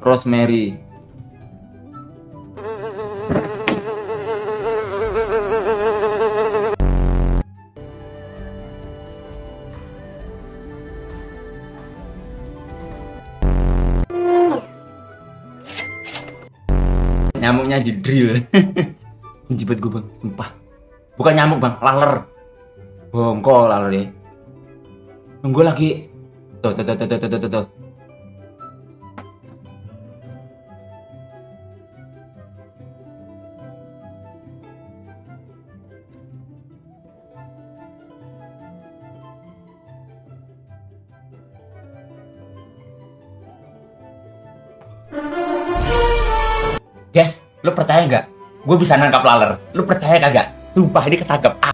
Rosemary. Nyamuknya di drill. Menjibat gue bang, sumpah. Bukan nyamuk bang, laler. Bongkol laler deh. Gue lagi tuh. Guys, lu percaya nggak? Gue bisa nangkap laler. Lu percaya kagak? Sumpah ini ketangkep.